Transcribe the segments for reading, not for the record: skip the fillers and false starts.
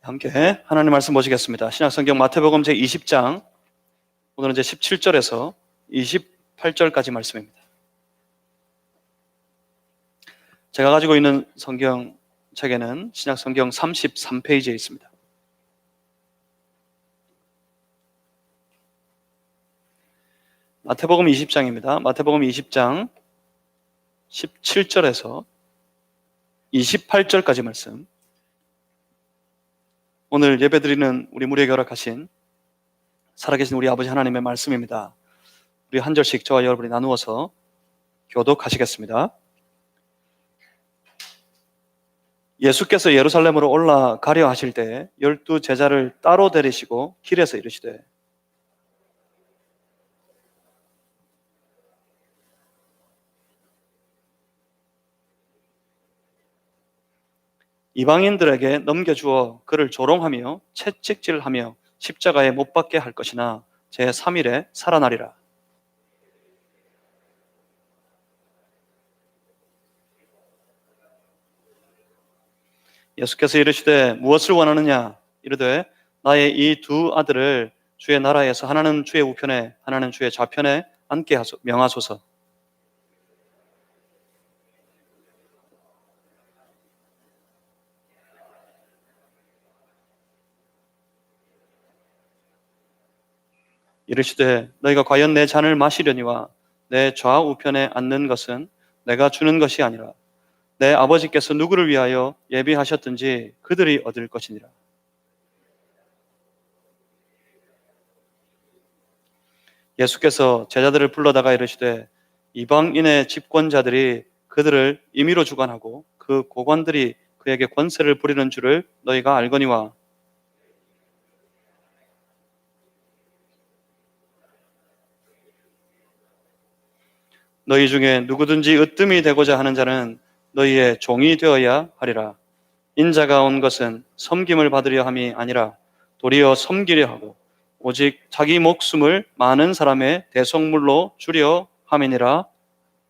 함께 하나님 말씀 보시겠습니다. 신약성경 마태복음 제20장, 오늘은 이제 17절에서 28절까지 말씀입니다. 제가 가지고 있는 성경책에는 신약성경 33페이지에 있습니다. 마태복음 20장입니다. 마태복음 20장 17절에서 28절까지 말씀. 오늘 예배드리는 우리 무리에게 허락하신 살아계신 우리 아버지 하나님의 말씀입니다. 우리 한 절씩 저와 여러분이 나누어서 교독하시겠습니다. 예수께서 예루살렘으로 올라가려 하실 때 12 제자를 따로 데리시고 길에서 이르시되 이방인들에게 넘겨주어 그를 조롱하며 채찍질하며 십자가에 못 박게 할 것이나 제3일에 살아나리라. 예수께서 이르시되 무엇을 원하느냐? 이르되 나의 이 두 아들을 주의 나라에서 하나는 주의 우편에 하나는 주의 좌편에 앉게 명하소서. 이르시되 너희가 과연 내 잔을 마시려니와 내 좌우편에 앉는 것은 내가 주는 것이 아니라 내 아버지께서 누구를 위하여 예비하셨든지 그들이 얻을 것이니라. 예수께서 제자들을 불러다가 이르시되 이방인의 집권자들이 그들을 임의로 주관하고 그 고관들이 그에게 권세를 부리는 줄을 너희가 알거니와 너희 중에 누구든지 으뜸이 되고자 하는 자는 너희의 종이 되어야 하리라. 인자가 온 것은 섬김을 받으려 함이 아니라 도리어 섬기려 하고 오직 자기 목숨을 많은 사람의 대속물로 주려 함이니라.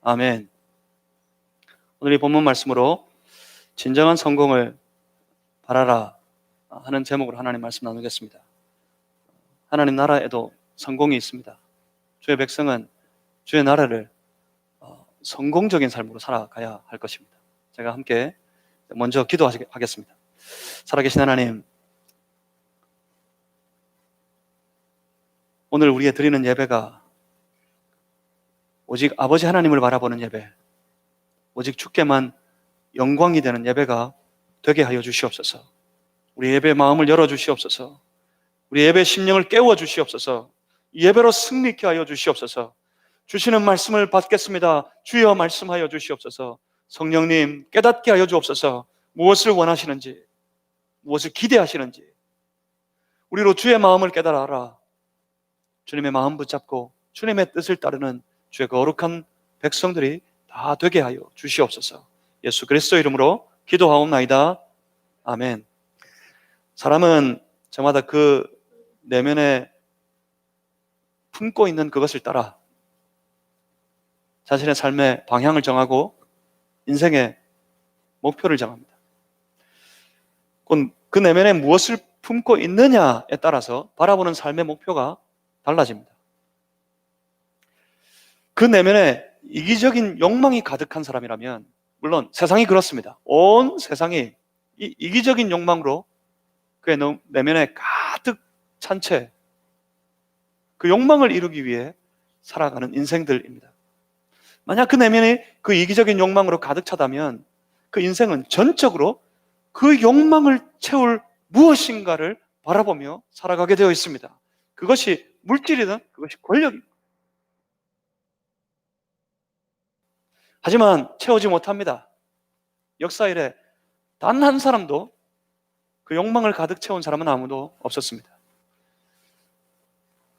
아멘. 오늘 이 본문 말씀으로 진정한 성공을 바라라 하는 제목으로 하나님 말씀 나누겠습니다. 하나님 나라에도 성공이 있습니다. 주의 백성은 주의 나라를 성공적인 삶으로 살아가야 할 것입니다. 제가 함께 먼저 기도하겠습니다. 살아계신 하나님, 오늘 우리의 드리는 예배가 오직 아버지 하나님을 바라보는 예배, 오직 주께만 영광이 되는 예배가 되게 하여 주시옵소서. 우리 예배의 마음을 열어주시옵소서. 우리 예배의 심령을 깨워주시옵소서. 예배로 승리케 하여 주시옵소서. 주시는 말씀을 받겠습니다. 주여 말씀하여 주시옵소서. 성령님 깨닫게 하여 주옵소서. 무엇을 원하시는지, 무엇을 기대하시는지 우리로 주의 마음을 깨달아 알아 주님의 마음 붙잡고 주님의 뜻을 따르는 주의 거룩한 백성들이 다 되게 하여 주시옵소서. 예수 그리스도 이름으로 기도하옵나이다. 아멘. 사람은 저마다 그 내면에 품고 있는 그것을 따라 자신의 삶의 방향을 정하고 인생의 목표를 정합니다. 그 내면에 무엇을 품고 있느냐에 따라서 바라보는 삶의 목표가 달라집니다. 그 내면에 이기적인 욕망이 가득한 사람이라면, 물론 세상이 그렇습니다. 온 세상이 이 이기적인 욕망으로 그의 내면에 가득 찬 채 그 욕망을 이루기 위해 살아가는 인생들입니다. 만약 그 내면이 그 이기적인 욕망으로 가득 차다면 그 인생은 전적으로 그 욕망을 채울 무엇인가를 바라보며 살아가게 되어 있습니다. 그것이 물질이든 그것이 권력이든. 하지만 채우지 못합니다. 역사 이래 단 한 사람도 그 욕망을 가득 채운 사람은 아무도 없었습니다.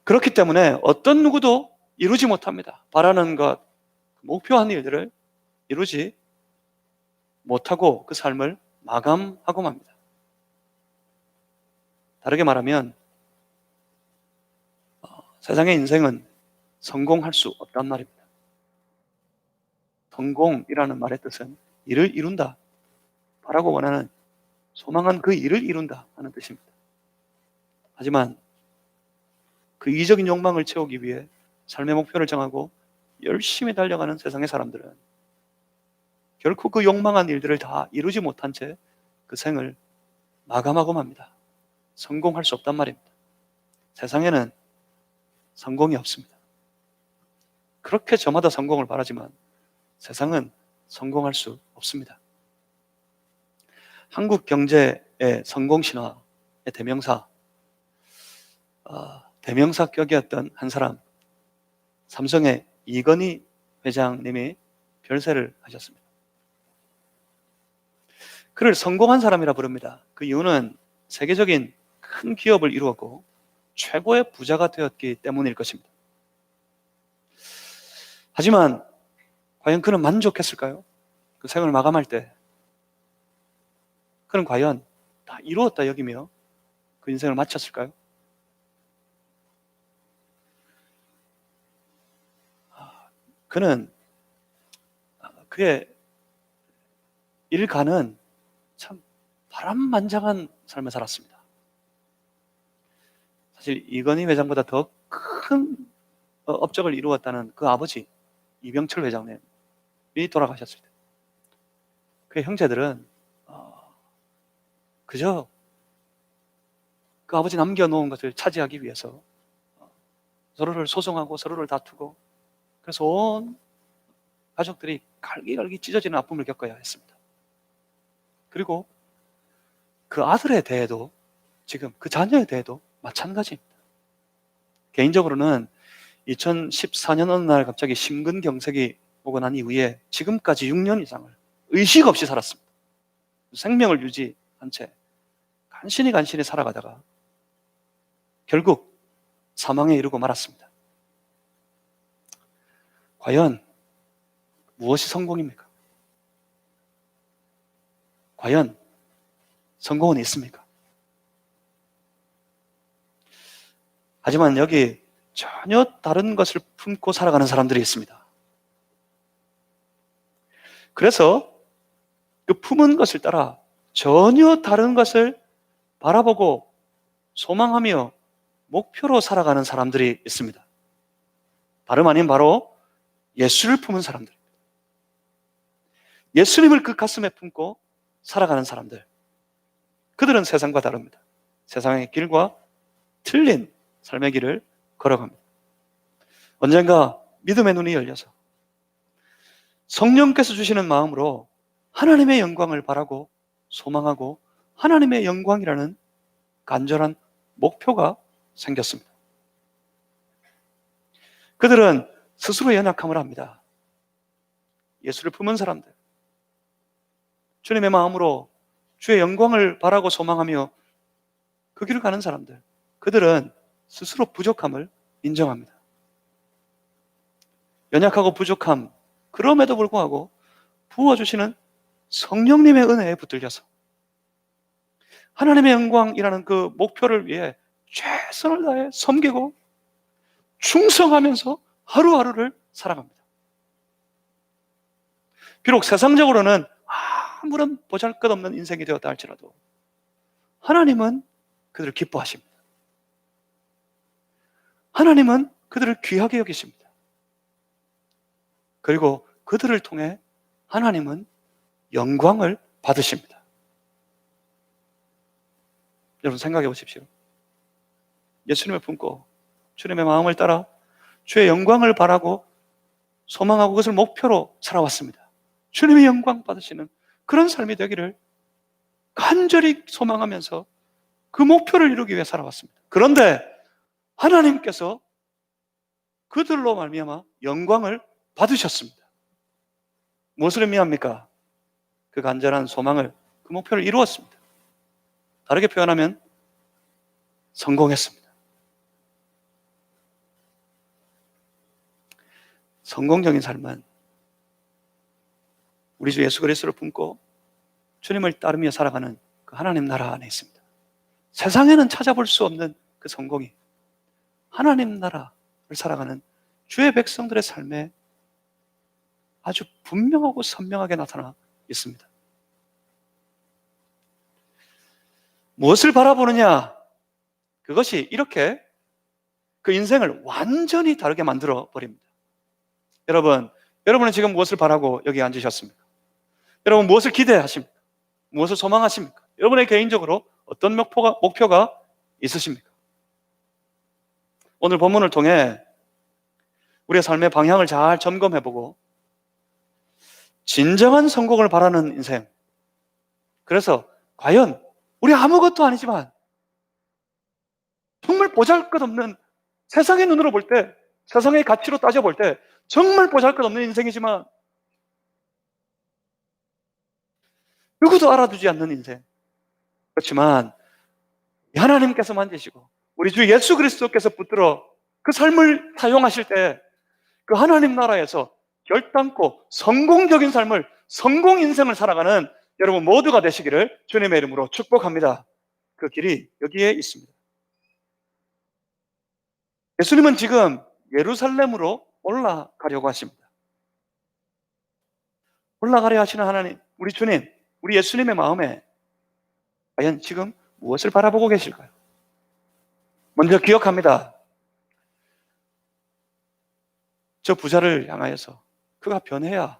그렇기 때문에 어떤 누구도 이루지 못합니다. 바라는 것, 목표한 일들을 이루지 못하고 그 삶을 마감하고 맙니다. 다르게 말하면 세상의 인생은 성공할 수 없단 말입니다. 성공이라는 말의 뜻은 일을 이룬다, 바라고 원하는 소망한 그 일을 이룬다 하는 뜻입니다. 하지만 그 이적인 욕망을 채우기 위해 삶의 목표를 정하고 열심히 달려가는 세상의 사람들은 결코 그 욕망한 일들을 다 이루지 못한 채 그 생을 마감하고 맙니다. 성공할 수 없단 말입니다. 세상에는 성공이 없습니다. 그렇게 저마다 성공을 바라지만 세상은 성공할 수 없습니다. 한국 경제의 성공 신화의 대명사격이었던 한 사람, 삼성의 이건희 회장님이 별세를 하셨습니다. 그를 성공한 사람이라 부릅니다. 그 이유는 세계적인 큰 기업을 이루었고 최고의 부자가 되었기 때문일 것입니다. 하지만 과연 그는 만족했을까요? 그 생을 마감할 때 그는 과연 다 이루었다 여기며 그 인생을 마쳤을까요? 그는 그의 일가는 참 바람만장한 삶을 살았습니다. 사실 이건희 회장보다 더 큰 업적을 이루었다는 그 아버지 이병철 회장님이 돌아가셨을 때 그의 형제들은 그저 그 아버지 남겨놓은 것을 차지하기 위해서 서로를 소송하고 서로를 다투고 그래서 온 가족들이 갈기갈기 찢어지는 아픔을 겪어야 했습니다. 그리고 그 아들에 대해도 지금 그 자녀에 대해도 마찬가지입니다. 개인적으로는 2014년 어느 날 갑자기 심근경색이 오고 난 이후에 지금까지 6년 이상을 의식 없이 살았습니다. 생명을 유지한 채 간신히 살아가다가 결국 사망에 이르고 말았습니다. 과연 무엇이 성공입니까? 과연 성공은 있습니까? 하지만 여기 전혀 다른 것을 품고 살아가는 사람들이 있습니다. 그래서 그 품은 것을 따라 전혀 다른 것을 바라보고 소망하며 목표로 살아가는 사람들이 있습니다. 다름 아닌 바로 예수를 품은 사람들. 예수님을 그 가슴에 품고 살아가는 사람들. 그들은 세상과 다릅니다. 세상의 길과 틀린 삶의 길을 걸어갑니다. 언젠가 믿음의 눈이 열려서 성령께서 주시는 마음으로 하나님의 영광을 바라고 소망하고 하나님의 영광이라는 간절한 목표가 생겼습니다. 그들은 스스로 연약함을 합니다. 예수를 품은 사람들, 주님의 마음으로 주의 영광을 바라고 소망하며 그 길을 가는 사람들, 그들은 스스로 부족함을 인정합니다. 연약하고 부족함, 그럼에도 불구하고 부어주시는 성령님의 은혜에 붙들려서 하나님의 영광이라는 그 목표를 위해 최선을 다해 섬기고 충성하면서 하루하루를 살아갑니다. 비록 세상적으로는 아무런 보잘것없는 인생이 되었다 할지라도 하나님은 그들을 기뻐하십니다. 하나님은 그들을 귀하게 여기십니다. 그리고 그들을 통해 하나님은 영광을 받으십니다. 여러분 생각해 보십시오. 예수님을 품고 주님의 마음을 따라 주의 영광을 바라고 소망하고 그것을 목표로 살아왔습니다. 주님의 영광 받으시는 그런 삶이 되기를 간절히 소망하면서 그 목표를 이루기 위해 살아왔습니다. 그런데 하나님께서 그들로 말미암아 영광을 받으셨습니다. 무엇을 의미합니까? 그 간절한 소망을, 그 목표를 이루었습니다. 다르게 표현하면 성공했습니다. 성공적인 삶은 우리 주 예수 그리스도를 품고 주님을 따르며 살아가는 그 하나님 나라 안에 있습니다. 세상에는 찾아볼 수 없는 그 성공이 하나님 나라를 살아가는 주의 백성들의 삶에 아주 분명하고 선명하게 나타나 있습니다. 무엇을 바라보느냐? 그것이 이렇게 그 인생을 완전히 다르게 만들어 버립니다. 여러분은 지금 무엇을 바라고 여기 앉으셨습니까? 여러분 무엇을 기대하십니까? 무엇을 소망하십니까? 여러분의 개인적으로 어떤 목표가 있으십니까? 오늘 본문을 통해 우리의 삶의 방향을 잘 점검해보고 진정한 성공을 바라는 인생, 그래서 과연 우리 아무것도 아니지만 정말 보잘것없는, 세상의 눈으로 볼 때, 세상의 가치로 따져볼 때 정말 보잘것없는 인생이지만 누구도 알아두지 않는 인생, 그렇지만 하나님께서 만지시고 우리 주 예수 그리스도께서 붙들어 그 삶을 사용하실 때 그 하나님 나라에서 결단코 성공적인 삶을, 성공 인생을 살아가는 여러분 모두가 되시기를 주님의 이름으로 축복합니다. 그 길이 여기에 있습니다. 예수님은 지금 예루살렘으로 올라가려고 하십니다. 올라가려 하시는 하나님, 우리 주님, 우리 예수님의 마음에 과연 지금 무엇을 바라보고 계실까요? 먼저 기억합니다. 저 부자를 향하여서 그가 변해야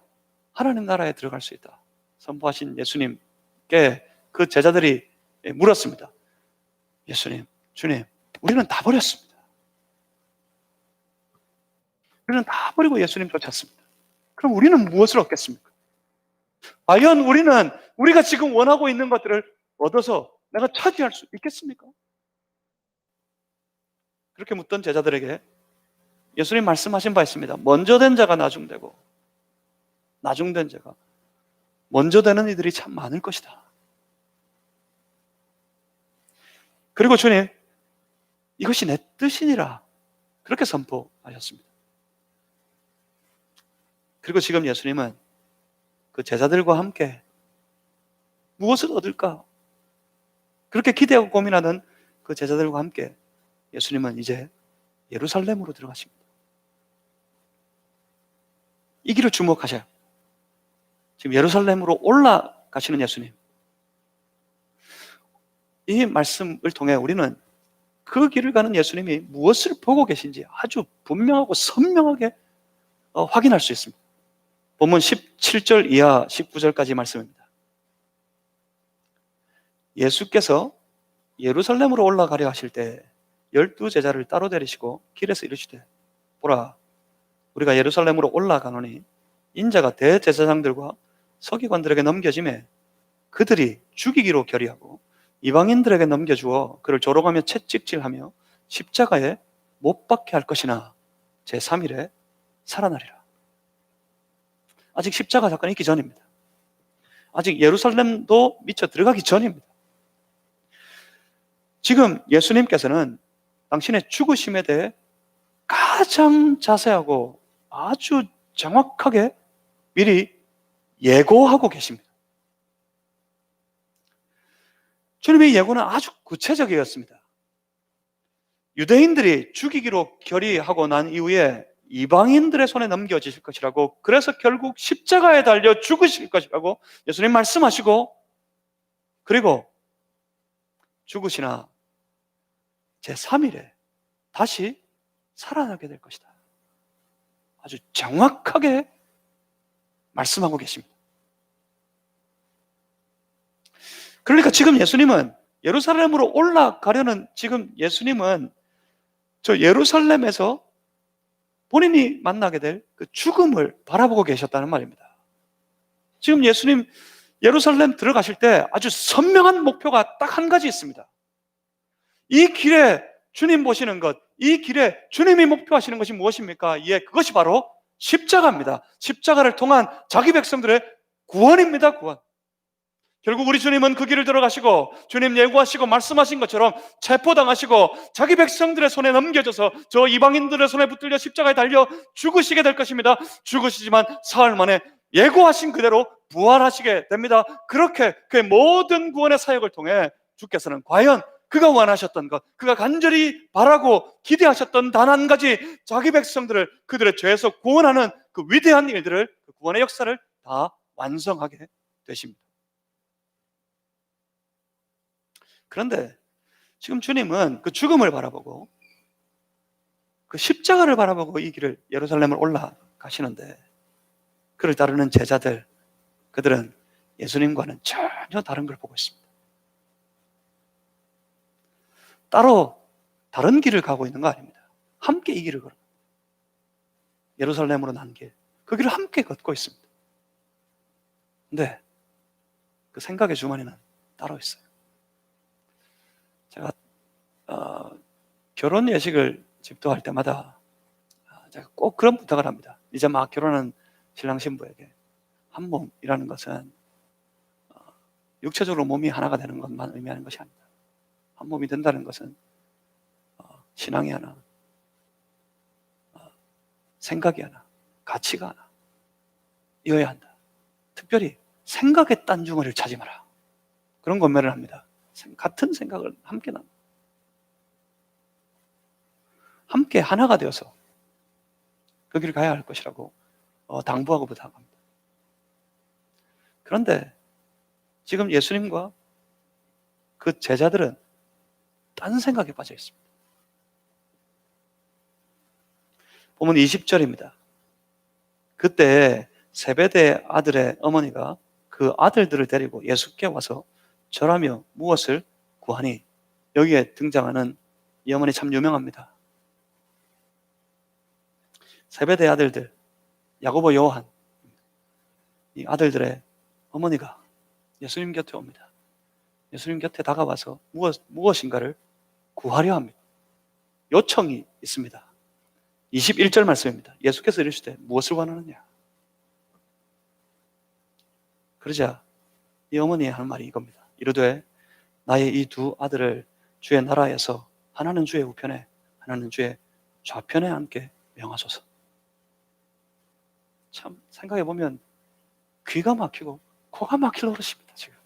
하나님 나라에 들어갈 수 있다 선포하신 예수님께 그 제자들이 물었습니다. 예수님, 주님, 우리는 다 버렸습니다. 우리는 다 버리고 예수님 쫓았습니다. 그럼 우리는 무엇을 얻겠습니까? 과연 우리는 우리가 지금 원하고 있는 것들을 얻어서 내가 차지할 수 있겠습니까? 그렇게 묻던 제자들에게 예수님 말씀하신 바 있습니다. 먼저 된 자가 나중되고 나중된 자가 먼저 되는 이들이 참 많을 것이다. 그리고 주님, 이것이 내 뜻이니라 그렇게 선포하셨습니다. 그리고 지금 예수님은 그 제자들과 함께 무엇을 얻을까? 그렇게 기대하고 고민하는 그 제자들과 함께 예수님은 이제 예루살렘으로 들어가십니다. 이 길을 주목하셔요. 지금 예루살렘으로 올라가시는 예수님. 이 말씀을 통해 우리는 그 길을 가는 예수님이 무엇을 보고 계신지 아주 분명하고 선명하게 확인할 수 있습니다. 본문 17절 이하 19절까지 말씀입니다. 예수께서 예루살렘으로 올라가려 하실 때 12제자를 따로 데리시고 길에서 이르시되 보라, 우리가 예루살렘으로 올라가노니 인자가 대제사장들과 서기관들에게 넘겨지매 그들이 죽이기로 결의하고 이방인들에게 넘겨주어 그를 조롱하며 채찍질하며 십자가에 못 박게 할 것이나 제3일에 살아나리라. 아직 십자가 사건이 있기 전입니다. 아직 예루살렘도 미처 들어가기 전입니다. 지금 예수님께서는 당신의 죽으심에 대해 가장 자세하고 아주 정확하게 미리 예고하고 계십니다. 주님의 예고는 아주 구체적이었습니다. 유대인들이 죽이기로 결의하고 난 이후에 이방인들의 손에 넘겨지실 것이라고, 그래서 결국 십자가에 달려 죽으실 것이라고 예수님 말씀하시고, 그리고 죽으시나 제3일에 다시 살아나게 될 것이다. 아주 정확하게 말씀하고 계십니다. 그러니까 지금 예수님은 예루살렘으로 올라가려는, 지금 예수님은 저 예루살렘에서 본인이 만나게 될 그 죽음을 바라보고 계셨다는 말입니다. 지금 예수님 예루살렘 들어가실 때 아주 선명한 목표가 딱 한 가지 있습니다. 이 길에 주님 보시는 것, 이 길에 주님이 목표하시는 것이 무엇입니까? 예, 그것이 바로 십자가입니다. 십자가를 통한 자기 백성들의 구원입니다. 구원. 결국 우리 주님은 그 길을 들어가시고 주님 예고하시고 말씀하신 것처럼 체포당하시고 자기 백성들의 손에 넘겨져서 저 이방인들의 손에 붙들려 십자가에 달려 죽으시게 될 것입니다. 죽으시지만 사흘 만에 예고하신 그대로 부활하시게 됩니다. 그렇게 그의 모든 구원의 사역을 통해 주께서는 과연 그가 원하셨던 것, 그가 간절히 바라고 기대하셨던 단 한 가지, 자기 백성들을 그들의 죄에서 구원하는 그 위대한 일들을, 그 구원의 역사를 다 완성하게 되십니다. 그런데 지금 주님은 그 죽음을 바라보고 그 십자가를 바라보고 이 길을 예루살렘을 올라가시는데, 그를 따르는 제자들, 그들은 예수님과는 전혀 다른 걸 보고 있습니다. 따로 다른 길을 가고 있는 거 아닙니다. 함께 이 길을 걸어 예루살렘으로 난 길, 그 길을 함께 걷고 있습니다. 근데 그 생각의 주머니는 따로 있어요. 제가 결혼 예식을 집도할 때마다 제가 꼭 그런 부탁을 합니다. 이제 막 결혼한 신랑 신부에게 한 몸이라는 것은 육체적으로 몸이 하나가 되는 것만 의미하는 것이 아니다. 한 몸이 된다는 것은 신앙이 하나, 생각이 하나, 가치가 하나 이어야 한다. 특별히 생각의 딴주머니를 차지 마라. 그런 권면을 합니다. 같은 생각을 함께 나누고 함께 하나가 되어서 그 길을 가야 할 것이라고 당부하고 부탁합니다. 그런데 지금 예수님과 그 제자들은 딴 생각에 빠져 있습니다. 보면 20절입니다. 그때 세베대 아들의 어머니가 그 아들들을 데리고 예수께 와서 절하며 무엇을 구하니, 여기에 등장하는 이 어머니 참 유명합니다. 세베대 아들들, 야고보, 요한, 이 아들들의 어머니가 예수님 곁에 옵니다. 예수님 곁에 다가와서 무엇인가를 구하려 합니다. 요청이 있습니다. 21절 말씀입니다. 예수께서 이르시되 무엇을 원하느냐? 그러자 이 어머니의 하는 말이 이겁니다. 이르되 나의 이 두 아들을 주의 나라에서 하나는 주의 우편에 하나는 주의 좌편에 앉게 명하소서. 참 생각해 보면 귀가 막히고 코가 막힐 노릇입니다. 지금.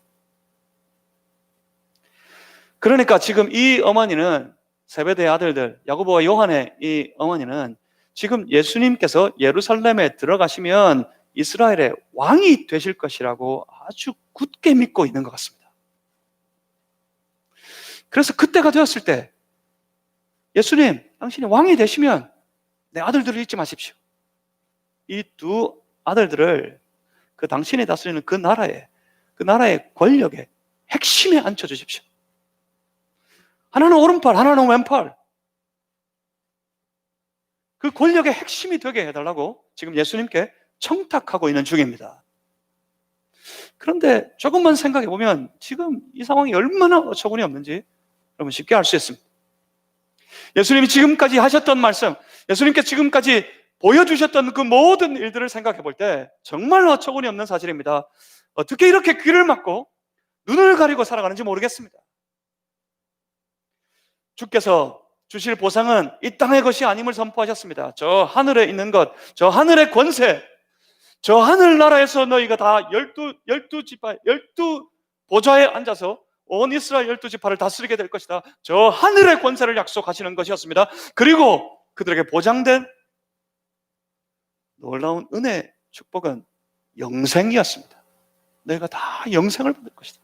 그러니까 지금 이 어머니는, 세베대의 아들들 야고보와 요한의 이 어머니는 지금 예수님께서 예루살렘에 들어가시면 이스라엘의 왕이 되실 것이라고 아주 굳게 믿고 있는 것 같습니다. 그래서 그때가 되었을 때 예수님, 당신이 왕이 되시면 내 아들들을 잊지 마십시오. 이 두 아들들을 그 당신이 다스리는 그 나라의 권력의 핵심에 앉혀주십시오. 하나는 오른팔, 하나는 왼팔. 그 권력의 핵심이 되게 해달라고 지금 예수님께 청탁하고 있는 중입니다. 그런데 조금만 생각해 보면 지금 이 상황이 얼마나 어처구니 없는지 여러분 쉽게 알 수 있습니다. 예수님이 지금까지 하셨던 말씀, 예수님께 지금까지 보여주셨던 그 모든 일들을 생각해 볼 때 정말 어처구니 없는 사실입니다. 어떻게 이렇게 귀를 막고 눈을 가리고 살아가는지 모르겠습니다. 주께서 주실 보상은 이 땅의 것이 아님을 선포하셨습니다. 저 하늘에 있는 것, 저 하늘의 권세, 저 하늘나라에서 너희가 다 열두 지파, 12보좌에 앉아서 온 이스라엘 12지파를 다스리게 될 것이다. 저 하늘의 권세를 약속하시는 것이었습니다. 그리고 그들에게 보장된 놀라운 은혜, 축복은 영생이었습니다. 너희가 다 영생을 받을 것이다.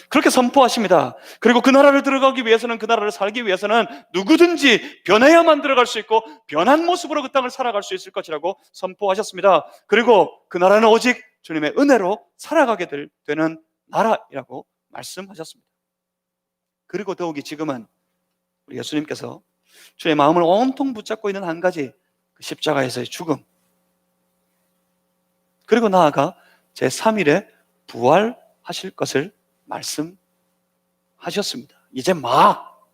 그렇게 선포하십니다. 그리고 그 나라를 들어가기 위해서는, 그 나라를 살기 위해서는 누구든지 변해야만 들어갈 수 있고 변한 모습으로 그 땅을 살아갈 수 있을 것이라고 선포하셨습니다. 그리고 그 나라는 오직 주님의 은혜로 살아가게 되는 나라이라고 말씀하셨습니다. 그리고 더욱이 지금은 우리 예수님께서 주의 마음을 온통 붙잡고 있는 한 가지, 그 십자가에서의 죽음, 그리고 나아가 제3일에 부활하실 것을 말씀하셨습니다. 이제 막.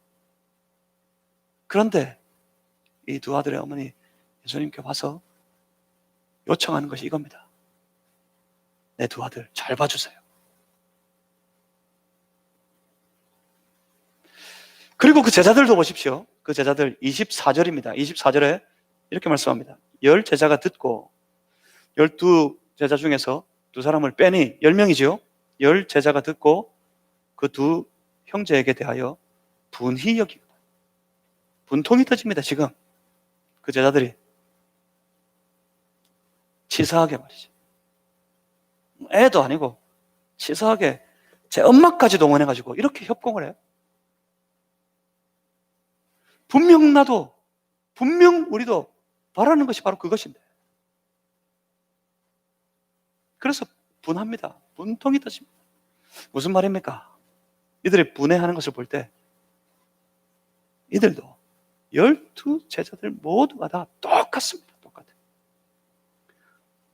그런데 이 두 아들의 어머니 예수님께 와서 요청하는 것이 이겁니다. 내 두 아들 잘 봐주세요. 그리고 그 제자들도 보십시오. 그 제자들 24절입니다. 24절에 이렇게 말씀합니다. 10 제자가 듣고, 12 제자 중에서 두 사람을 빼니 10명이지요. 10 제자가 듣고 그 두 형제에게 대하여 분히 여기고, 분통이 터집니다. 지금 그 제자들이 치사하게 말이죠, 애도 아니고 치사하게 제 엄마까지 동원해가지고 이렇게 협공을 해요. 분명 우리도 바라는 것이 바로 그것인데. 그래서 분합니다. 분통이 터집니다. 무슨 말입니까? 이들이 분해하는 것을 볼 때 이들도 12 제자들 모두가 다 똑같습니다. 똑같아요.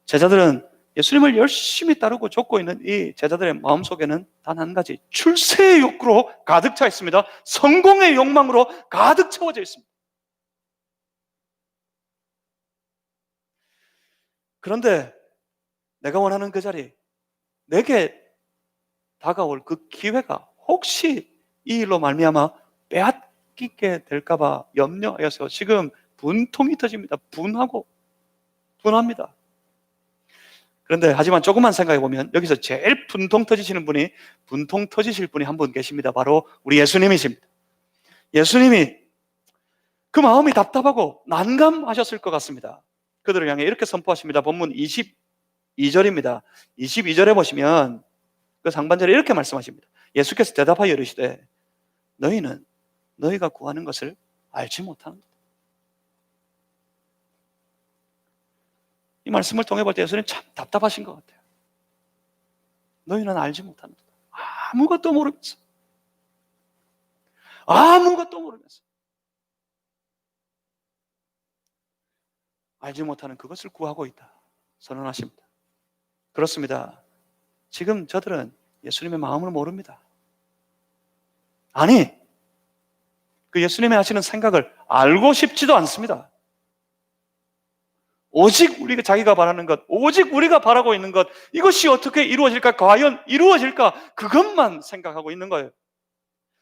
제자들은 예수님을 열심히 따르고 쫓고 있는 이 제자들의 마음속에는 단 한 가지, 출세의 욕구로 가득 차 있습니다. 성공의 욕망으로 가득 채워져 있습니다. 그런데 내가 원하는 그 자리, 내게 다가올 그 기회가 혹시 이 일로 말미암아 빼앗기게 될까 봐 염려하여서 지금 분통이 터집니다. 분합니다. 그런데 하지만 조금만 생각해 보면 여기서 제일 분통 터지실 분이 한 분 계십니다. 바로 우리 예수님이십니다. 예수님이 그 마음이 답답하고 난감하셨을 것 같습니다. 그들을 향해 이렇게 선포하십니다. 본문 22절입니다. 22절에 보시면 그 상반절에 이렇게 말씀하십니다. 예수께서 대답하여 이르시되 너희는 너희가 구하는 것을 알지 못하는도다. 이 말씀을 통해 볼 때 예수님 참 답답하신 것 같아요. 너희는 알지 못하는도다. 아무것도 모르면서 알지 못하는 그것을 구하고 있다 선언하십니다. 그렇습니다. 지금 저들은 예수님의 마음을 모릅니다. 아니, 그 예수님의 하시는 생각을 알고 싶지도 않습니다. 오직 우리가 자기가 바라는 것, 오직 우리가 바라고 있는 것, 이것이 어떻게 이루어질까? 과연 이루어질까? 그것만 생각하고 있는 거예요.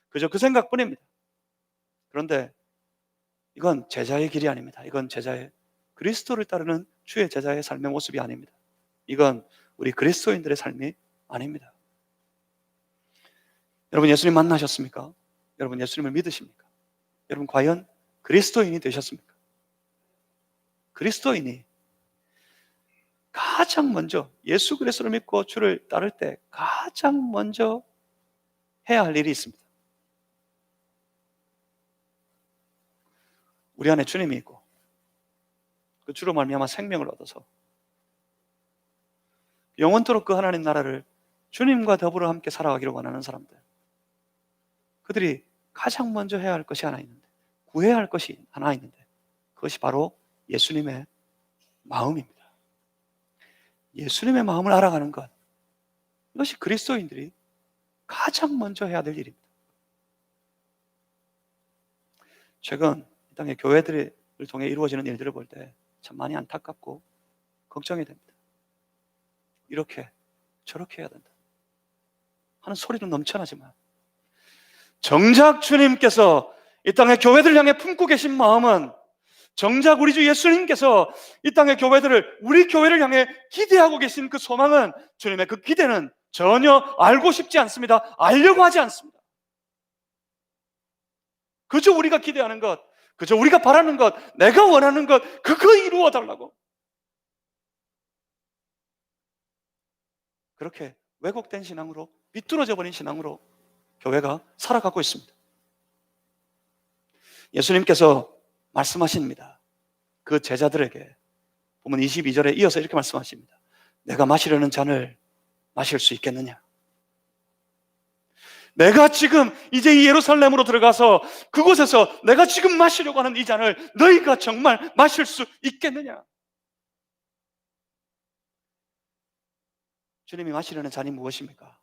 그저 그 생각뿐입니다. 그런데 이건 제자의 길이 아닙니다. 이건 그리스도를 따르는 주의 제자의 삶의 모습이 아닙니다. 이건 우리 그리스도인들의 삶이 아닙니다. 여러분 예수님 만나셨습니까? 여러분 예수님을 믿으십니까? 여러분 과연 그리스도인이 되셨습니까? 그리스도인이 가장 먼저 예수 그리스도를 믿고 주를 따를 때 가장 먼저 해야 할 일이 있습니다. 우리 안에 주님이 있고 그 주로 말미암아 생명을 얻어서 영원토록 그 하나님 나라를 주님과 더불어 함께 살아가기를 원하는 사람들, 그들이 가장 먼저 해야 할 것이 하나 있는데, 구해야 할 것이 하나 있는데, 그것이 바로 예수님의 마음입니다. 예수님의 마음을 알아가는 것, 이것이 그리스도인들이 가장 먼저 해야 될 일입니다. 최근 이 땅의 교회들을 통해 이루어지는 일들을 볼 때 참 많이 안타깝고 걱정이 됩니다. 이렇게 저렇게 해야 된다 하는 소리는 넘쳐나지만 정작 주님께서 이 땅의 교회들을 향해 품고 계신 마음은, 정작 우리 주 예수님께서 이 땅의 교회들을, 우리 교회를 향해 기대하고 계신 그 소망은, 주님의 그 기대는 전혀 알고 싶지 않습니다. 알려고 하지 않습니다. 그저 우리가 기대하는 것, 그저 우리가 바라는 것, 내가 원하는 것, 그거 이루어 달라고. 그렇게 왜곡된 신앙으로, 비뚤어져 버린 신앙으로 교회가 살아가고 있습니다. 예수님께서 말씀하십니다. 그 제자들에게 보면 22절에 이어서 이렇게 말씀하십니다. 내가 마시려는 잔을 마실 수 있겠느냐? 내가 지금 이제 이 예루살렘으로 들어가서 그곳에서 내가 지금 마시려고 하는 이 잔을 너희가 정말 마실 수 있겠느냐? 주님이 마시려는 잔이 무엇입니까?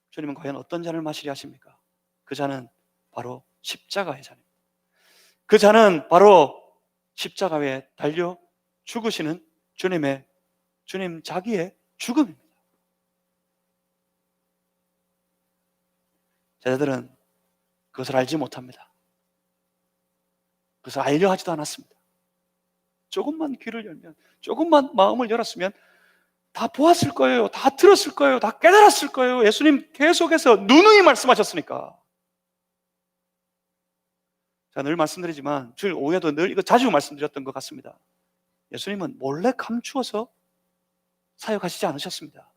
주님은 과연 어떤 잔을 마시려 하십니까? 그 잔은 바로 십자가의 잔입니다. 그 잔은 바로 십자가에 달려 죽으시는 주님 자기의 죽음입니다. 제자들은 그것을 알지 못합니다. 그것을 알려 하지도 않았습니다. 조금만 귀를 열면, 조금만 마음을 열었으면 다 보았을 거예요. 다 들었을 거예요. 다 깨달았을 거예요. 예수님 계속해서 누누이 말씀하셨으니까. 제가 늘 말씀드리지만, 주일 오후에도 늘 이거 자주 말씀드렸던 것 같습니다. 예수님은 몰래 감추어서 사역하시지 않으셨습니다.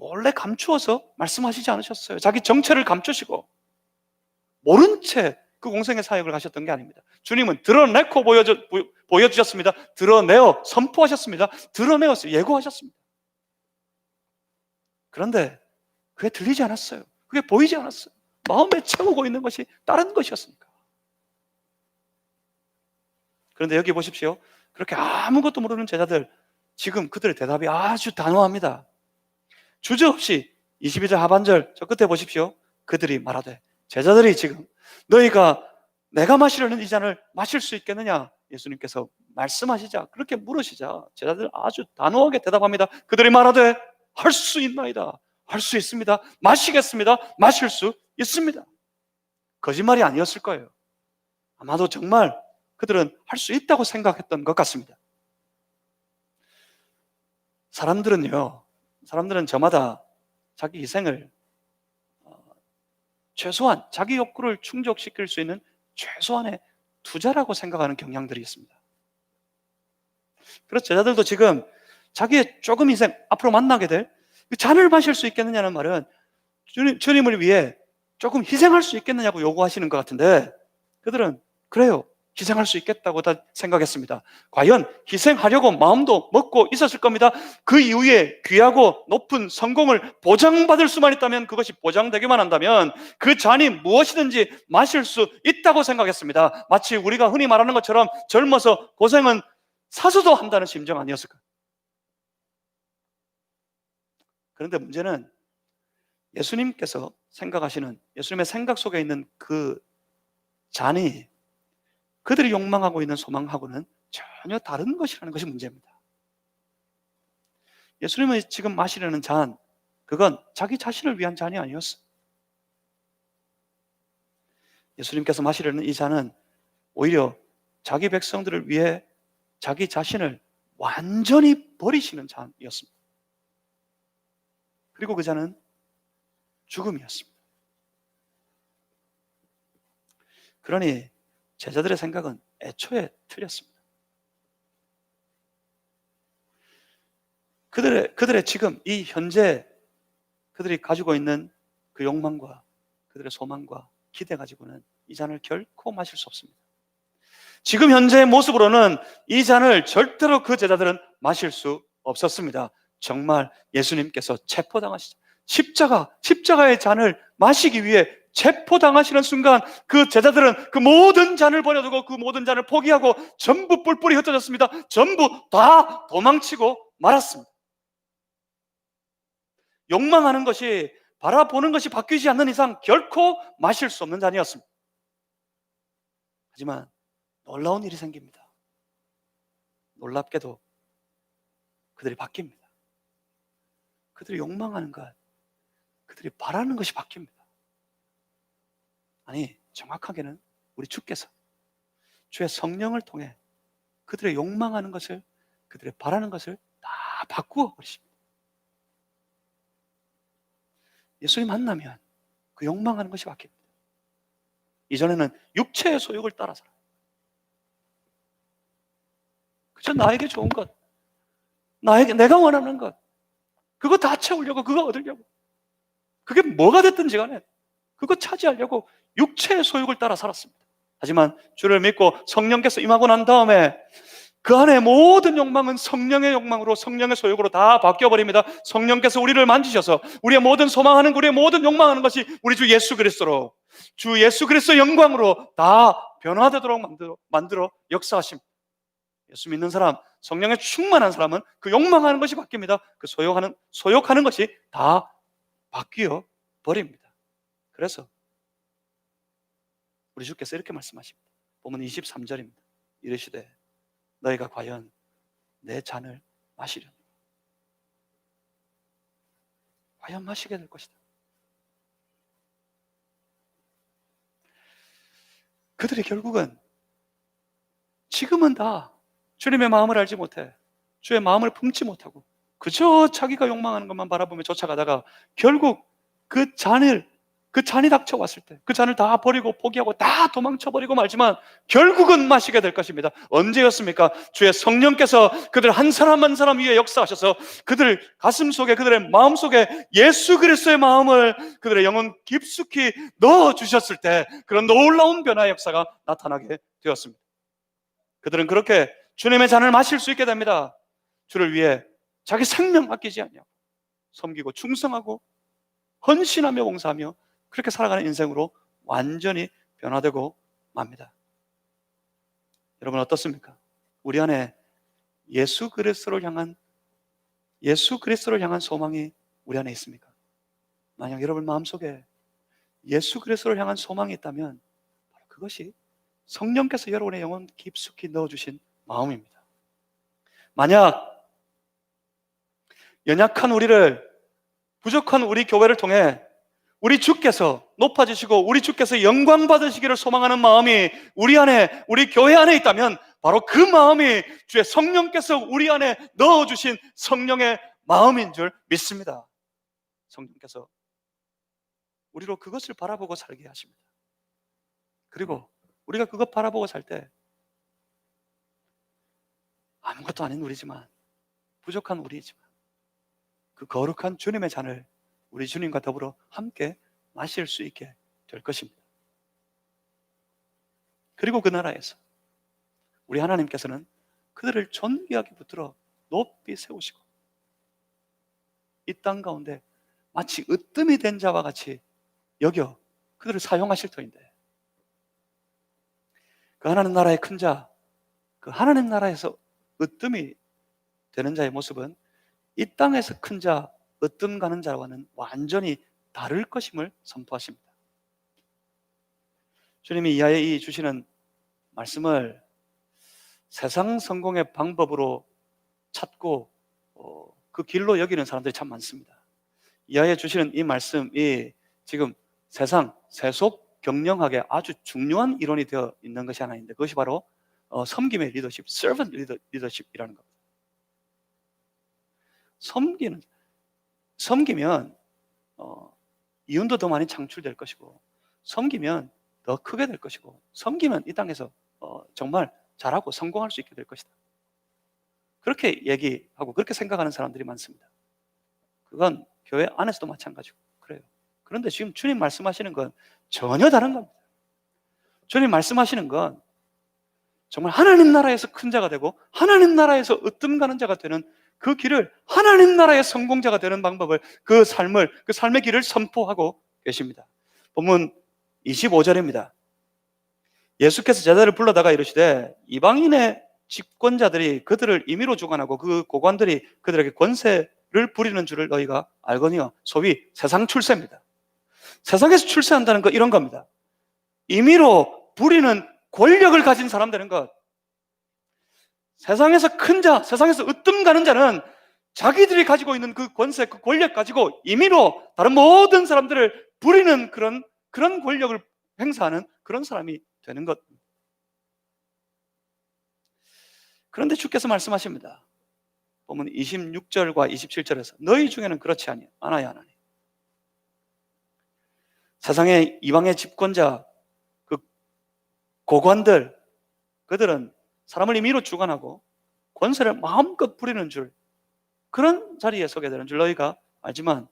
몰래 감추어서 말씀하시지 않으셨어요. 자기 정체를 감추시고 모른 채 그 공생의 사역을 하셨던 게 아닙니다. 주님은 드러내고 보여주셨습니다. 드러내어 선포하셨습니다. 드러내어서 예고하셨습니다. 그런데 그게 들리지 않았어요. 그게 보이지 않았어요. 마음에 채우고 있는 것이 다른 것이었으니까. 그런데 여기 보십시오. 그렇게 아무것도 모르는 제자들, 지금 그들의 대답이 아주 단호합니다. 주저없이 22절 하반절 저 끝에 보십시오. 그들이 말하되, 제자들이 지금 너희가 내가 마시려는 이 잔을 마실 수 있겠느냐? 예수님께서 말씀하시자, 그렇게 물으시자 제자들 아주 단호하게 대답합니다. 그들이 말하되 할 수 있나이다. 할 수 있습니다. 마시겠습니다. 마실 수 있습니다. 거짓말이 아니었을 거예요. 아마도 정말 그들은 할 수 있다고 생각했던 것 같습니다. 사람들은 저마다 자기 희생을 최소한 자기 욕구를 충족시킬 수 있는 최소한의 투자라고 생각하는 경향들이 있습니다. 그래서 제자들도 지금 자기의 조금 희생, 앞으로 만나게 될 잔을 마실 수 있겠느냐는 말은 주님을 위해 조금 희생할 수 있겠느냐고 요구하시는 것 같은데, 그들은 그래요, 희생할 수 있겠다고 다 생각했습니다. 과연 희생하려고 마음도 먹고 있었을 겁니다. 그 이후에 귀하고 높은 성공을 보장받을 수만 있다면, 그것이 보장되기만 한다면 그 잔이 무엇이든지 마실 수 있다고 생각했습니다. 마치 우리가 흔히 말하는 것처럼 젊어서 고생은 사서도 한다는 심정 아니었을까요? 그런데 문제는 예수님께서 생각하시는, 예수님의 생각 속에 있는 그 잔이 그들이 욕망하고 있는 소망하고는 전혀 다른 것이라는 것이 문제입니다. 예수님이 지금 마시려는 잔, 그건 자기 자신을 위한 잔이 아니었어요. 예수님께서 마시려는 이 잔은 오히려 자기 백성들을 위해 자기 자신을 완전히 버리시는 잔이었습니다. 그리고 그 잔은 죽음이었습니다. 그러니 제자들의 생각은 애초에 틀렸습니다. 그들의 지금 이 현재 그들이 가지고 있는 그 욕망과 그들의 소망과 기대 가지고는 이 잔을 결코 마실 수 없습니다. 지금 현재의 모습으로는 이 잔을 절대로 그 제자들은 마실 수 없었습니다. 정말 예수님께서 체포당하시자, 십자가의 잔을 마시기 위해 체포당하시는 순간 그 제자들은 그 모든 잔을 버려두고 그 모든 잔을 포기하고 전부 뿔뿔이 흩어졌습니다. 전부 다 도망치고 말았습니다. 욕망하는 것이, 바라보는 것이 바뀌지 않는 이상 결코 마실 수 없는 잔이었습니다. 하지만 놀라운 일이 생깁니다. 놀랍게도 그들이 바뀝니다. 그들이 욕망하는 것, 그들이 바라는 것이 바뀝니다. 아니, 정확하게는 우리 주께서 주의 성령을 통해 그들의 욕망하는 것을, 그들의 바라는 것을 다 바꾸어 버리십니다. 예수님 만나면 그 욕망하는 것이 바뀝니다. 이전에는 육체의 소욕을 따라 살아요. 그저 나에게 좋은 것, 내가 원하는 것, 그거 다 채우려고, 그거 얻으려고, 그게 뭐가 됐든지 간에 그거 차지하려고 육체의 소욕을 따라 살았습니다. 하지만 주를 믿고 성령께서 임하고 난 다음에 그 안에 모든 욕망은 성령의 욕망으로, 성령의 소욕으로 다 바뀌어버립니다. 성령께서 우리를 만지셔서 우리의 모든 소망하는, 우리의 모든 욕망하는 것이 우리 주 예수 그리스도로, 주 예수 그리스도 영광으로 다 변화되도록 만들어 역사하십니다. 예수 믿는 사람, 성령에 충만한 사람은 그 욕망하는 것이 바뀝니다. 그 소욕하는 것이 다 바뀌어 버립니다. 그래서 우리 주께서 이렇게 말씀하십니다. 보면 23절입니다. 이르시되 너희가 과연 내 잔을 마시려는가? 과연 마시게 될 것이다. 그들이 결국은 지금은 다 주님의 마음을 알지 못해, 주의 마음을 품지 못하고 그저 자기가 욕망하는 것만 바라보며 쫓아가다가 결국 그 잔을 그 잔이 닥쳐왔을 때 그 잔을 다 버리고 포기하고 다 도망쳐버리고 말지만 결국은 마시게 될 것입니다. 언제였습니까? 주의 성령께서 그들 한 사람 한 사람 위에 역사하셔서 그들 가슴 속에, 그들의 마음 속에 예수 그리스도의 마음을 그들의 영혼 깊숙이 넣어주셨을 때 그런 놀라운 변화의 역사가 나타나게 되었습니다. 그들은 그렇게 주님의 잔을 마실 수 있게 됩니다. 주를 위해 자기 생명 아끼지 않냐고 섬기고 충성하고 헌신하며 봉사하며 그렇게 살아가는 인생으로 완전히 변화되고 맙니다. 여러분 어떻습니까? 우리 안에 예수 그리스도를 향한 소망이 우리 안에 있습니까? 만약 여러분 마음속에 예수 그리스도를 향한 소망이 있다면 바로 그것이 성령께서 여러분의 영혼 깊숙이 넣어주신 마음입니다. 만약 연약한 우리를, 부족한 우리 교회를 통해 우리 주께서 높아지시고 우리 주께서 영광 받으시기를 소망하는 마음이 우리 안에, 우리 교회 안에 있다면 바로 그 마음이 주의 성령께서 우리 안에 넣어주신 성령의 마음인 줄 믿습니다. 성령께서 우리로 그것을 바라보고 살게 하십니다. 그리고 우리가 그것 바라보고 살 때 아무것도 아닌 우리지만, 부족한 우리이지만 그 거룩한 주님의 잔을 우리 주님과 더불어 함께 마실 수 있게 될 것입니다. 그리고 그 나라에서 우리 하나님께서는 그들을 존귀하게 붙들어 높이 세우시고 이 땅 가운데 마치 으뜸이 된 자와 같이 여겨 그들을 사용하실 터인데, 그 하나님 나라의 큰 자, 그 하나님 나라에서 으뜸이 되는 자의 모습은 이 땅에서 큰 자, 으뜸 가는 자와는 완전히 다를 것임을 선포하십니다. 주님이 이하에 주시는 말씀을 세상 성공의 방법으로 찾고 그 길로 여기는 사람들이 참 많습니다. 이하에 주시는 이 말씀이 지금 세속 경영학에 아주 중요한 이론이 되어 있는 것이 하나 있는데, 그것이 바로 섬김의 리더십, servant leadership이라는 겁니다. 섬기면 이윤도 더 많이 창출될 것이고, 섬기면 더 크게 될 것이고, 섬기면 이 땅에서 정말 잘하고 성공할 수 있게 될 것이다. 그렇게 얘기하고 그렇게 생각하는 사람들이 많습니다. 그건 교회 안에서도 마찬가지고 그래요. 그런데 지금 주님 말씀하시는 건 전혀 다른 겁니다. 주님 말씀하시는 건 정말 하나님 나라에서 큰 자가 되고 하나님 나라에서 으뜸 가는 자가 되는 그 길을, 하나님 나라의 성공자가 되는 방법을, 그 삶의 길을 선포하고 계십니다. 본문 25절입니다. 예수께서 제자들을 불러다가 이르시되 이방인의 집권자들이 그들을 임의로 주관하고 그 고관들이 그들에게 권세를 부리는 줄을 너희가 알거니와. 소위 세상 출세입니다. 세상에서 출세한다는 거 이런 겁니다. 임의로 부리는 권력을 가진 사람 되는 것. 세상에서 큰 자, 세상에서 으뜸 가는 자는 자기들이 가지고 있는 그 권세, 그 권력 가지고 임의로 다른 모든 사람들을 부리는 그런 권력을 행사하는 그런 사람이 되는 것. 그런데 주께서 말씀하십니다. 보면 26절과 27절에서 너희 중에는 그렇지 않아야 하나니. 세상의 이방의 집권자, 그 고관들, 그들은 사람을 임의로 주관하고 권세를 마음껏 부리는 줄, 그런 자리에 서게 되는 줄 너희가 알지만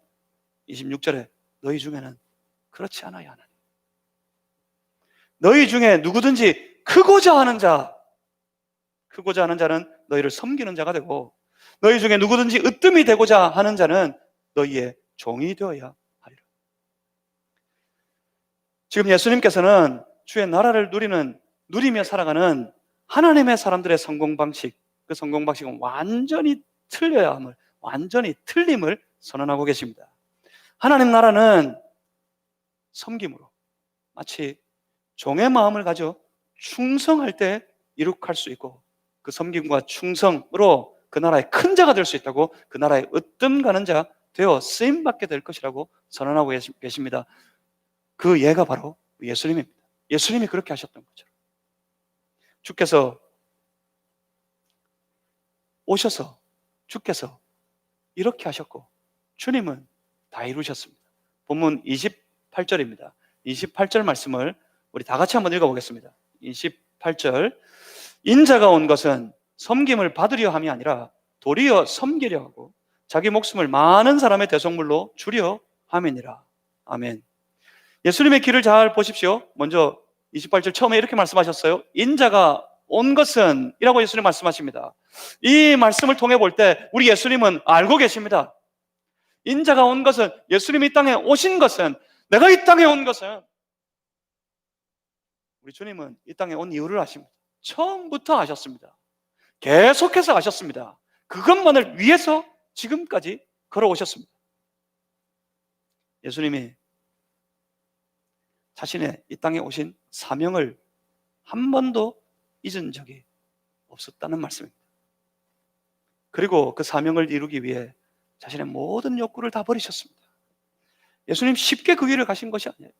26절에 너희 중에는 그렇지 않아야 하나니. 너희 중에 누구든지 크고자 하는 자는 너희를 섬기는 자가 되고, 너희 중에 누구든지 으뜸이 되고자 하는 자는 너희의 종이 되어야 하리라. 지금 예수님께서는 주의 나라를 누리며 살아가는 하나님의 사람들의 성공 방식, 그 성공 방식은 완전히 틀려야 함을, 완전히 틀림을 선언하고 계십니다. 하나님 나라는 섬김으로, 마치 종의 마음을 가져 충성할 때 이룩할 수 있고, 그 섬김과 충성으로 그 나라의 큰 자가 될 수 있다고, 그 나라의 으뜸 가는 자 되어 쓰임받게 될 것이라고 선언하고 계십니다. 그 예가 바로 예수님입니다. 예수님이 그렇게 하셨던 거죠. 주께서 오셔서 주께서 이렇게 하셨고 주님은 다 이루셨습니다. 본문 28절입니다. 28절 말씀을 우리 다 같이 한번 읽어보겠습니다. 28절. 인자가 온 것은 섬김을 받으려 함이 아니라 도리어 섬기려 하고 자기 목숨을 많은 사람의 대속물로 주려 함이니라. 아멘. 예수님의 길을 잘 보십시오. 먼저 28절 처음에 이렇게 말씀하셨어요. 인자가 온 것은 이라고 예수님 말씀하십니다. 이 말씀을 통해 볼 때 우리 예수님은 알고 계십니다. 인자가 온 것은, 예수님이 이 땅에 오신 것은, 내가 이 땅에 온 것은, 우리 주님은 이 땅에 온 이유를 아십니다. 처음부터 아셨습니다. 계속해서 아셨습니다. 그것만을 위해서 지금까지 걸어오셨습니다. 예수님이 자신의 이 땅에 오신 사명을 한 번도 잊은 적이 없었다는 말씀입니다. 그리고 그 사명을 이루기 위해 자신의 모든 욕구를 다 버리셨습니다. 예수님 쉽게 그 길을 가신 것이 아니에요.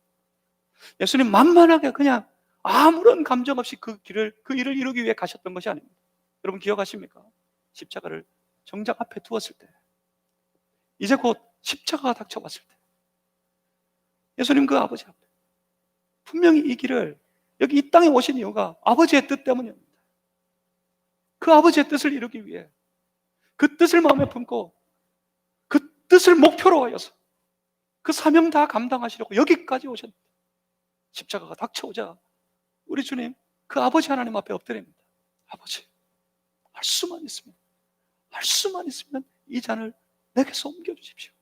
예수님 만만하게 그냥 아무런 감정 없이 그 일을 이루기 위해 가셨던 것이 아닙니다. 여러분 기억하십니까? 십자가를 정작 앞에 두었을 때, 이제 곧 십자가가 닥쳐왔을 때, 예수님 그 아버지 앞에 분명히 이 길을, 여기 이 땅에 오신 이유가 아버지의 뜻 때문입니다. 그 아버지의 뜻을 이루기 위해 그 뜻을 마음에 품고 그 뜻을 목표로 하여서 그 사명 다 감당하시려고 여기까지 오셨습니다. 십자가가 닥쳐오자 우리 주님 그 아버지 하나님 앞에 엎드립니다. 아버지, 할 수만 있으면 이 잔을 내게서 옮겨주십시오.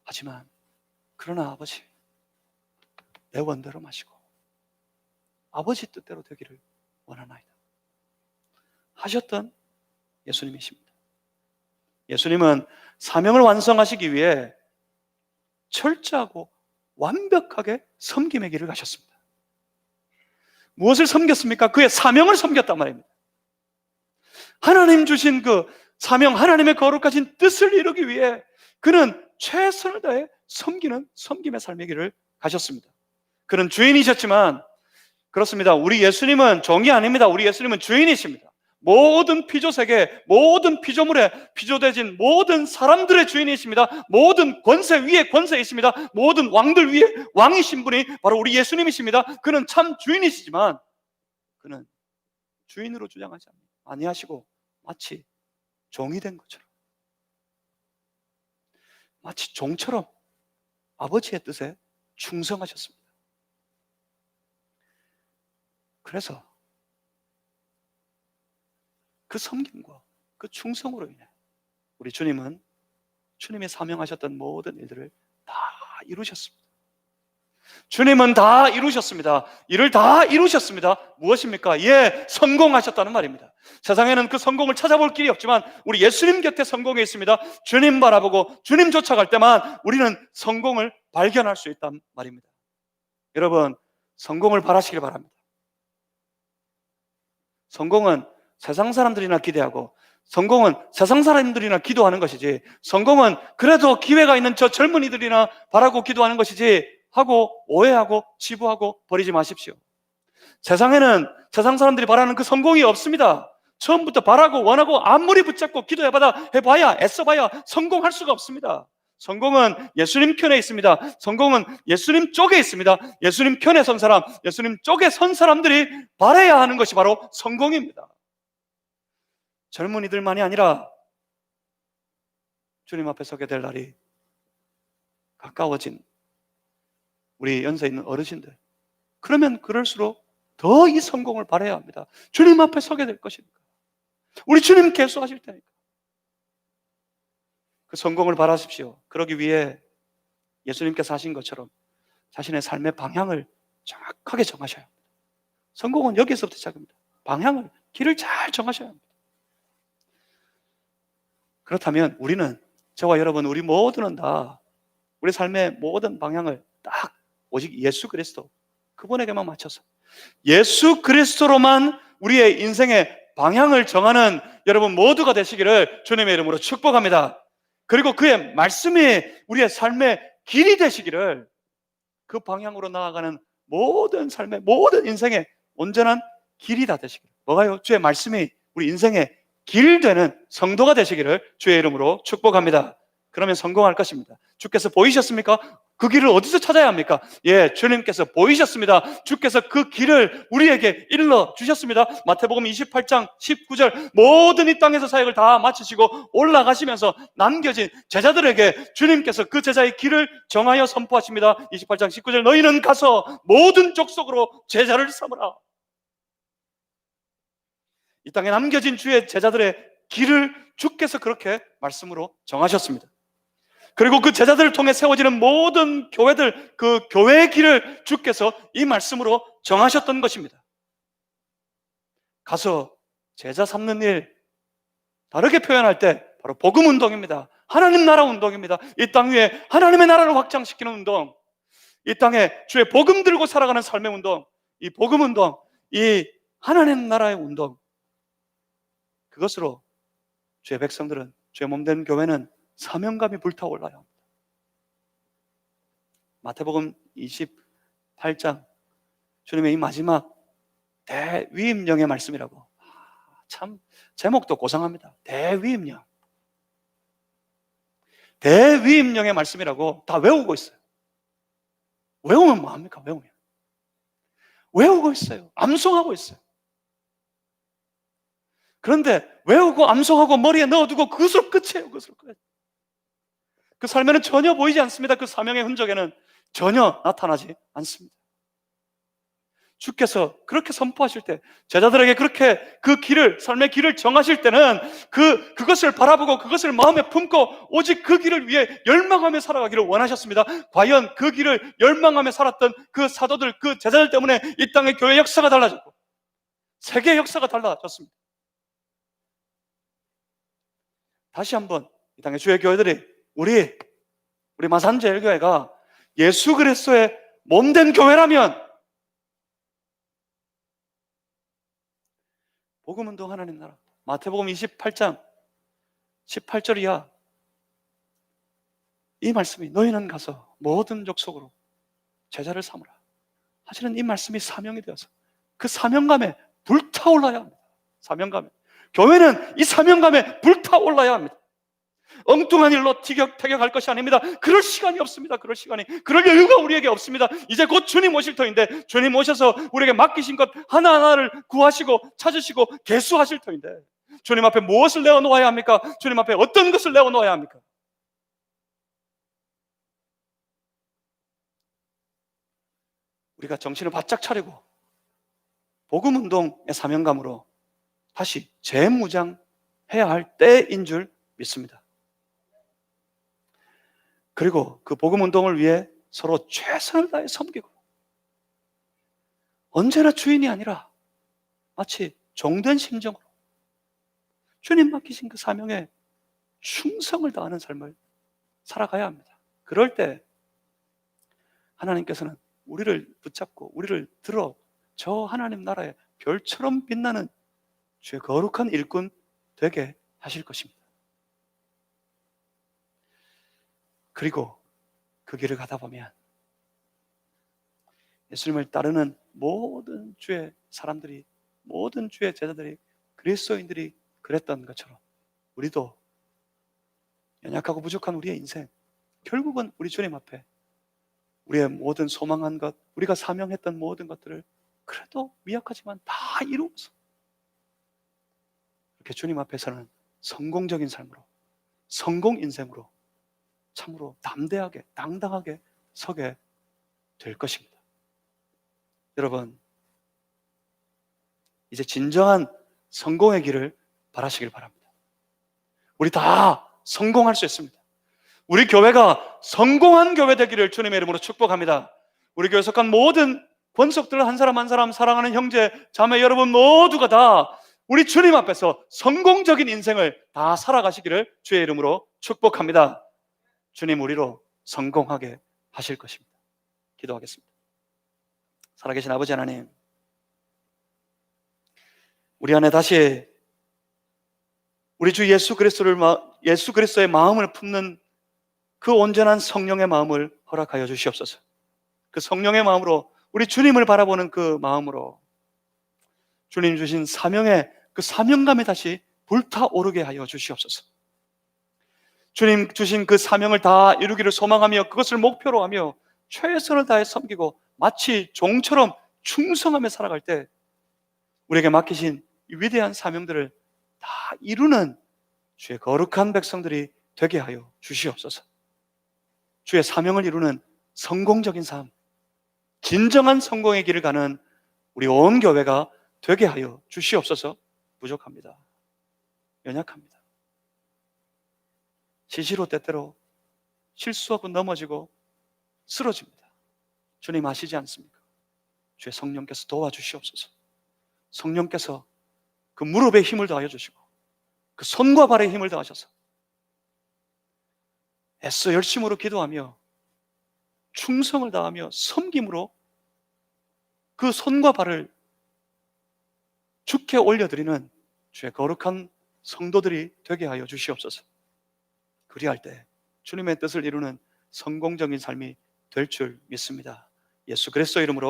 하지만 그러나 아버지, 내 원대로 마시고 아버지 뜻대로 되기를 원하나이다 하셨던 예수님이십니다. 예수님은 사명을 완성하시기 위해 철저하고 완벽하게 섬김의 길을 가셨습니다. 무엇을 섬겼습니까? 그의 사명을 섬겼단 말입니다. 하나님 주신 그 사명, 하나님의 거룩하신 뜻을 이루기 위해 그는 최선을 다해 섬기는 섬김의 삶의 길을 가셨습니다. 그는 주인이셨지만, 그렇습니다, 우리 예수님은 종이 아닙니다. 우리 예수님은 주인이십니다. 모든 피조세계, 모든 피조물에 피조되진 모든 사람들의 주인이십니다. 모든 권세 위에 권세이십니다. 모든 왕들 위에 왕이신 분이 바로 우리 예수님이십니다. 그는 참 주인이시지만 그는 주인으로 주장하지 아니하시고 마치 종이 된 것처럼, 마치 종처럼 아버지의 뜻에 충성하셨습니다. 그래서 그 섬김과 그 충성으로 인해 우리 주님은 주님이 사명하셨던 모든 일들을 다 이루셨습니다. 주님은 다 이루셨습니다. 일을 다 이루셨습니다. 무엇입니까? 예, 성공하셨다는 말입니다. 세상에는 그 성공을 찾아볼 길이 없지만 우리 예수님 곁에 성공이 있습니다. 주님 바라보고 주님 쫓아갈 때만 우리는 성공을 발견할 수 있단 말입니다. 여러분, 성공을 바라시길 바랍니다. 성공은 세상 사람들이나 기대하고, 성공은 세상 사람들이나 기도하는 것이지, 성공은 그래도 기회가 있는 저 젊은이들이나 바라고 기도하는 것이지 하고 오해하고 치부하고 버리지 마십시오. 세상에는 세상 사람들이 바라는 그 성공이 없습니다. 처음부터 바라고 원하고 아무리 붙잡고 해봐야 애써봐야 성공할 수가 없습니다. 성공은 예수님 편에 있습니다. 성공은 예수님 쪽에 있습니다. 예수님 편에 선 사람, 예수님 쪽에 선 사람들이 바라야 하는 것이 바로 성공입니다. 젊은이들만이 아니라 주님 앞에 서게 될 날이 가까워진 우리 연세 있는 어르신들, 그러면 그럴수록 더 이 성공을 바라야 합니다. 주님 앞에 서게 될 것이니까, 우리 주님 계수하실 테니까 그 성공을 바라십시오. 그러기 위해 예수님께서 하신 것처럼 자신의 삶의 방향을 정확하게 정하셔야 합니다. 성공은 여기서부터 시작합니다. 방향을, 길을 잘 정하셔야 합니다. 그렇다면 우리는, 저와 여러분, 우리 모두는 다 우리 삶의 모든 방향을 딱 오직 예수 그리스도, 그분에게만 맞춰서 예수 그리스도로만 우리의 인생의 방향을 정하는 여러분 모두가 되시기를 주님의 이름으로 축복합니다. 그리고 그의 말씀이 우리의 삶의 길이 되시기를, 그 방향으로 나아가는 모든 삶의 모든 인생의 온전한 길이 다 되시기를, 뭐가요? 주의 말씀이 우리 인생의 길 되는 성도가 되시기를 주의 이름으로 축복합니다. 그러면 성공할 것입니다. 주께서 보이셨습니까? 그 길을 어디서 찾아야 합니까? 예, 주님께서 보이셨습니다. 주께서 그 길을 우리에게 일러 주셨습니다. 마태복음 28장 19절, 모든 이 땅에서 사역을 다 마치시고 올라가시면서 남겨진 제자들에게 주님께서 그 제자의 길을 정하여 선포하십니다. 28장 19절, 너희는 가서 모든 족속으로 제자를 삼으라. 이 땅에 남겨진 주의 제자들의 길을 주께서 그렇게 말씀으로 정하셨습니다. 그리고 그 제자들을 통해 세워지는 모든 교회들, 그 교회의 길을 주께서 이 말씀으로 정하셨던 것입니다. 가서 제자 삼는 일, 다르게 표현할 때 바로 복음 운동입니다. 하나님 나라 운동입니다. 이 땅 위에 하나님의 나라를 확장시키는 운동, 이 땅에 주의 복음 들고 살아가는 삶의 운동, 이 복음 운동, 이 하나님 나라의 운동, 그것으로 주의 백성들은, 주의 몸된 교회는 사명감이 불타올라야 합니다. 마태복음 28장, 주님의 이 마지막 대위임령의 말씀이라고. 참 제목도 고상합니다. 대위임령. 대위임령의 말씀이라고 다 외우고 있어요. 외우면 뭐합니까? 외우면 외우고 있어요. 암송하고 있어요. 그런데 외우고 암송하고 머리에 넣어두고 그것으로 끝이에요. 그것으로 끝. 그 삶에는 전혀 보이지 않습니다. 그 사명의 흔적에는 전혀 나타나지 않습니다. 주께서 그렇게 선포하실 때, 제자들에게 그렇게 그 길을, 삶의 길을 정하실 때는 그것을 바라보고 그것을 마음에 품고 오직 그 길을 위해 열망하며 살아가기를 원하셨습니다. 과연 그 길을 열망하며 살았던 그 사도들, 그 제자들 때문에 이 땅의 교회 역사가 달라졌고 세계 역사가 달라졌습니다. 다시 한번 이 땅의 주의 교회들이 우리 마산제일교회가 예수 그리스도의 몸된 교회라면 복음운동 하나님 나라, 마태복음 28장 18절 이하 이 말씀이 너희는 가서 모든 족속으로 제자를 삼으라 하시는 이 말씀이 사명이 되어서 그 사명감에 불타올라야 합니다. 사명감에, 교회는 이 사명감에 불타올라야 합니다. 엉뚱한 일로 티격태격할 것이 아닙니다. 그럴 시간이 없습니다. 그럴 여유가 우리에게 없습니다. 이제 곧 주님 오실 터인데, 주님 오셔서 우리에게 맡기신 것 하나하나를 구하시고 찾으시고 개수하실 터인데, 주님 앞에 무엇을 내어놓아야 합니까? 주님 앞에 어떤 것을 내어놓아야 합니까? 우리가 정신을 바짝 차리고 복음운동의 사명감으로 다시 재무장해야 할 때인 줄 믿습니다. 그리고 그 복음운동을 위해 서로 최선을 다해 섬기고, 언제나 주인이 아니라 마치 종된 심정으로 주님 맡기신 그 사명에 충성을 다하는 삶을 살아가야 합니다. 그럴 때 하나님께서는 우리를 붙잡고 우리를 들어 저 하나님 나라의 별처럼 빛나는 주의 거룩한 일꾼 되게 하실 것입니다. 그리고 그 길을 가다 보면 예수님을 따르는 모든 주의 사람들이, 모든 주의 제자들이, 그리스도인들이 그랬던 것처럼 우리도 연약하고 부족한 우리의 인생, 결국은 우리 주님 앞에 우리의 모든 소망한 것, 우리가 사명했던 모든 것들을 그래도 미약하지만 다 이루어서 이렇게 주님 앞에서는 성공적인 삶으로, 성공 인생으로 참으로 담대하게, 당당하게 서게 될 것입니다. 여러분, 이제 진정한 성공의 길을 바라시길 바랍니다. 우리 다 성공할 수 있습니다. 우리 교회가 성공한 교회 되기를 주님의 이름으로 축복합니다. 우리 교회 속한 모든 권속들 한 사람 한 사람, 사랑하는 형제, 자매 여러분 모두가 다 우리 주님 앞에서 성공적인 인생을 다 살아가시기를 주의 이름으로 축복합니다. 주님 우리로 성공하게 하실 것입니다. 기도하겠습니다. 살아계신 아버지 하나님, 우리 안에 다시 우리 주 예수 그리스도의 마음을 품는 그 온전한 성령의 마음을 허락하여 주시옵소서. 그 성령의 마음으로, 우리 주님을 바라보는 그 마음으로 주님 주신 사명의 그 사명감에 다시 불타오르게 하여 주시옵소서. 주님 주신 그 사명을 다 이루기를 소망하며 그것을 목표로 하며 최선을 다해 섬기고 마치 종처럼 충성하며 살아갈 때 우리에게 맡기신 이 위대한 사명들을 다 이루는 주의 거룩한 백성들이 되게 하여 주시옵소서. 주의 사명을 이루는 성공적인 삶, 진정한 성공의 길을 가는 우리 온 교회가 되게 하여 주시옵소서. 부족합니다. 연약합니다. 시시로 때때로 실수하고 넘어지고 쓰러집니다. 주님 아시지 않습니까? 주의 성령께서 도와주시옵소서. 성령께서 그 무릎에 힘을 더하여 주시고 그 손과 발에 힘을 더하셔서 애써 열심으로 기도하며 충성을 다하며 섬김으로 그 손과 발을 주께 올려드리는 주의 거룩한 성도들이 되게 하여 주시옵소서. 그리할 때 주님의 뜻을 이루는 성공적인 삶이 될 줄 믿습니다. 예수 그리스도 이름으로